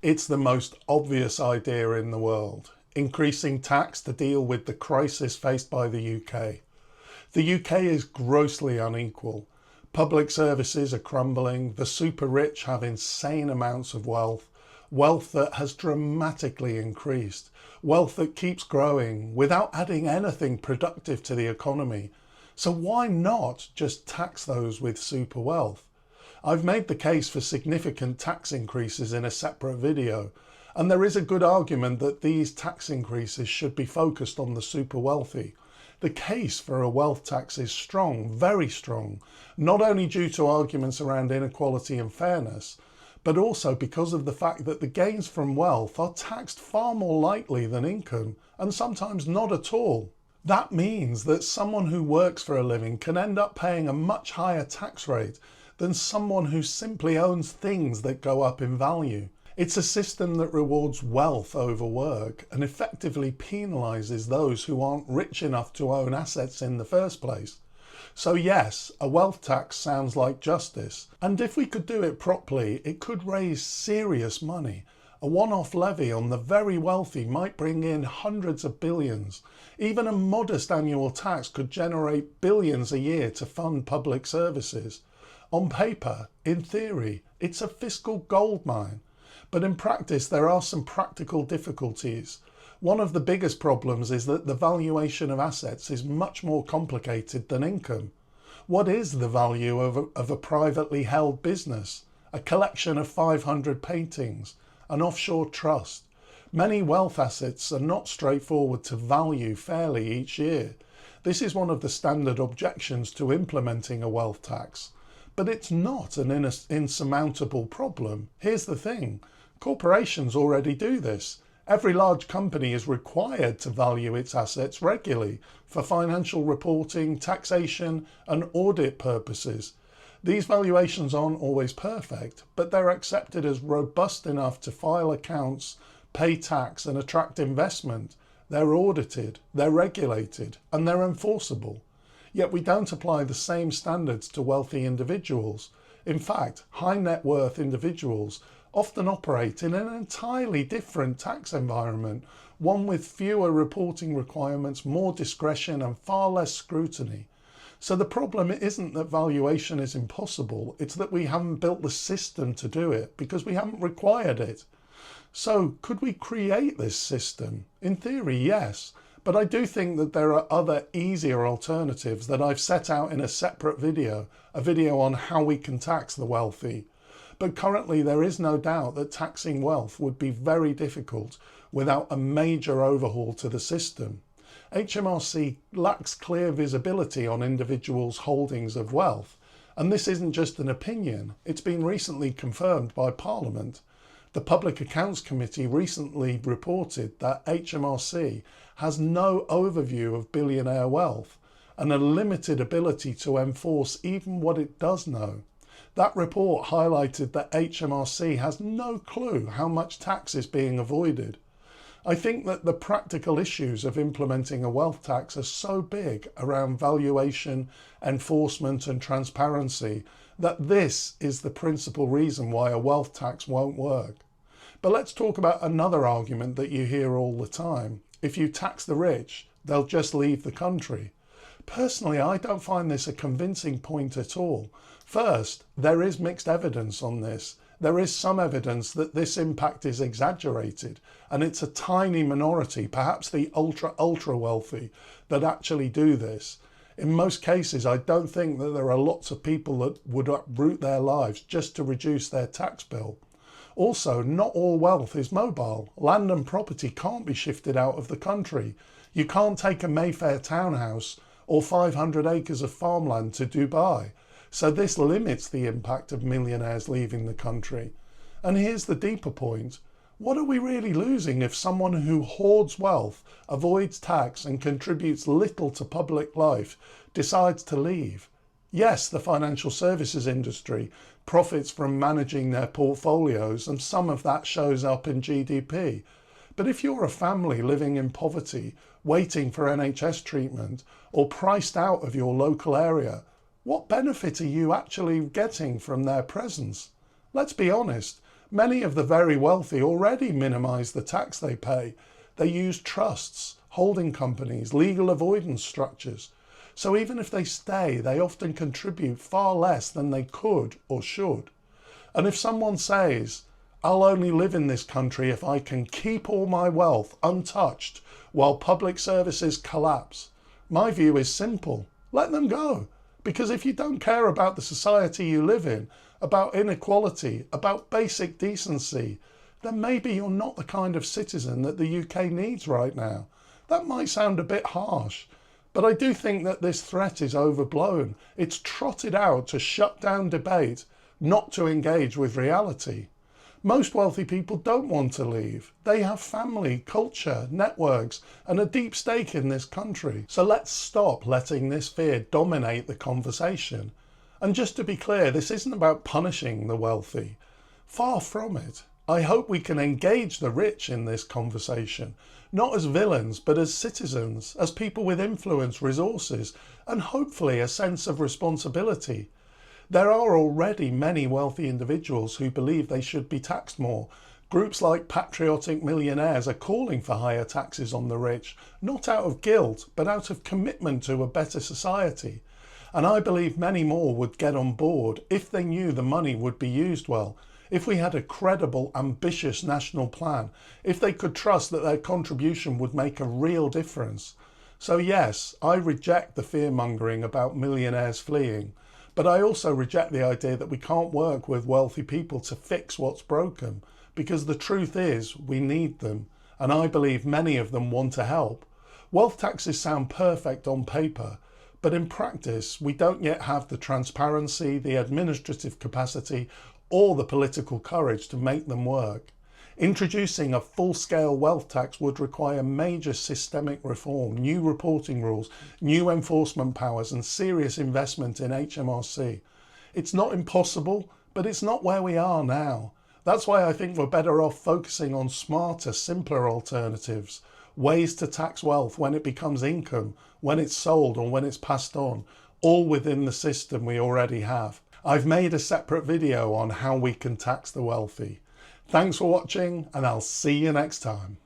It's the most obvious idea in the world, increasing tax to deal with the crisis faced by the UK. The UK is grossly unequal. Public services are crumbling, the super rich have insane amounts of wealth, wealth that has dramatically increased, wealth that keeps growing without adding anything productive to the economy. So why not just tax those with super wealth? I've made the case for significant tax increases in a separate video, and there is a good argument that these tax increases should be focused on the super wealthy. The case for a wealth tax is strong, very strong, not only due to arguments around inequality and fairness, but also because of the fact that the gains from wealth are taxed far more lightly than income, and sometimes not at all. That means that someone who works for a living can end up paying a much higher tax rate than someone who simply owns things that go up in value. It's a system that rewards wealth over work and effectively penalises those who aren't rich enough to own assets in the first place. So yes, a wealth tax sounds like justice, and if we could do it properly, it could raise serious money. A one-off levy on the very wealthy might bring in hundreds of billions. Even a modest annual tax could generate billions a year to fund public services. On paper, in theory, it's a fiscal goldmine. But in practice, there are some practical difficulties. One of the biggest problems is that the valuation of assets is much more complicated than income. What is the value of a privately held business? A collection of 500 paintings? An offshore trust? Many wealth assets are not straightforward to value fairly each year. This is one of the standard objections to implementing a wealth tax. But it's not an insurmountable problem. Here's the thing. Corporations already do this. Every large company is required to value its assets regularly for financial reporting, taxation, and audit purposes. These valuations aren't always perfect, but they're accepted as robust enough to file accounts, pay tax, and attract investment. They're audited, they're regulated, and they're enforceable. Yet we don't apply the same standards to wealthy individuals. In fact, high net worth individuals often operate in an entirely different tax environment, one with fewer reporting requirements, more discretion, and far less scrutiny. So the problem isn't that valuation is impossible, it's that we haven't built the system to do it because we haven't required it. So could we create this system? In theory, yes. But I do think that there are other easier alternatives that I've set out in a separate video, a video on how we can tax the wealthy. But currently there is no doubt that taxing wealth would be very difficult without a major overhaul to the system. HMRC lacks clear visibility on individuals' holdings of wealth, and this isn't just an opinion, it's been recently confirmed by Parliament. The Public Accounts Committee recently reported that HMRC has no overview of billionaire wealth and a limited ability to enforce even what it does know. That report highlighted that HMRC has no clue how much tax is being avoided. I think that the practical issues of implementing a wealth tax are so big around valuation, enforcement and transparency that this is the principal reason why a wealth tax won't work. But let's talk about another argument that you hear all the time. If you tax the rich, they'll just leave the country. Personally, I don't find this a convincing point at all. First, there is mixed evidence on this. There is some evidence that this impact is exaggerated, and it's a tiny minority, perhaps the ultra wealthy, that actually do this. In most cases, I don't think that there are lots of people that would uproot their lives just to reduce their tax bill. Also, not all wealth is mobile. Land and property can't be shifted out of the country. You can't take a Mayfair townhouse or 500 acres of farmland to Dubai. So this limits the impact of millionaires leaving the country. And here's the deeper point. What are we really losing if someone who hoards wealth, avoids tax and contributes little to public life decides to leave? Yes, the financial services industry profits from managing their portfolios, and some of that shows up in GDP. But if you're a family living in poverty, waiting for NHS treatment, or priced out of your local area, what benefit are you actually getting from their presence? Let's be honest, Many of the very wealthy already minimise the tax they pay. They use trusts, holding companies, legal avoidance structures. So even if they stay, they often contribute far less than they could or should. And if someone says, I'll only live in this country if I can keep all my wealth untouched while public services collapse, my view is simple. Let them go. Because if you don't care about the society you live in, about inequality, about basic decency, then maybe you're not the kind of citizen that the UK needs right now. That might sound a bit harsh, but I do think that this threat is overblown. It's trotted out to shut down debate, not to engage with reality. Most wealthy people don't want to leave. They have family, culture, networks, and a deep stake in this country. So let's stop letting this fear dominate the conversation. And just to be clear, this isn't about punishing the wealthy. Far from it. I hope we can engage the rich in this conversation, not as villains, but as citizens, as people with influence, resources, and hopefully a sense of responsibility. There are already many wealthy individuals who believe they should be taxed more. Groups like Patriotic Millionaires are calling for higher taxes on the rich, not out of guilt, but out of commitment to a better society. And I believe many more would get on board if they knew the money would be used well, if we had a credible, ambitious national plan, if they could trust that their contribution would make a real difference. So yes, I reject the fear-mongering about millionaires fleeing. But I also reject the idea that we can't work with wealthy people to fix what's broken, because the truth is we need them, and I believe many of them want to help. Wealth taxes sound perfect on paper, but in practice we don't yet have the transparency, the administrative capacity, or the political courage to make them work. Introducing a full-scale wealth tax would require major systemic reform, new reporting rules, new enforcement powers, and serious investment in HMRC. It's not impossible, but it's not where we are now. That's why I think we're better off focusing on smarter, simpler alternatives, ways to tax wealth when it becomes income, when it's sold, or when it's passed on, all within the system we already have. I've made a separate video on how we can tax the wealthy. Thanks for watching, and I'll see you next time.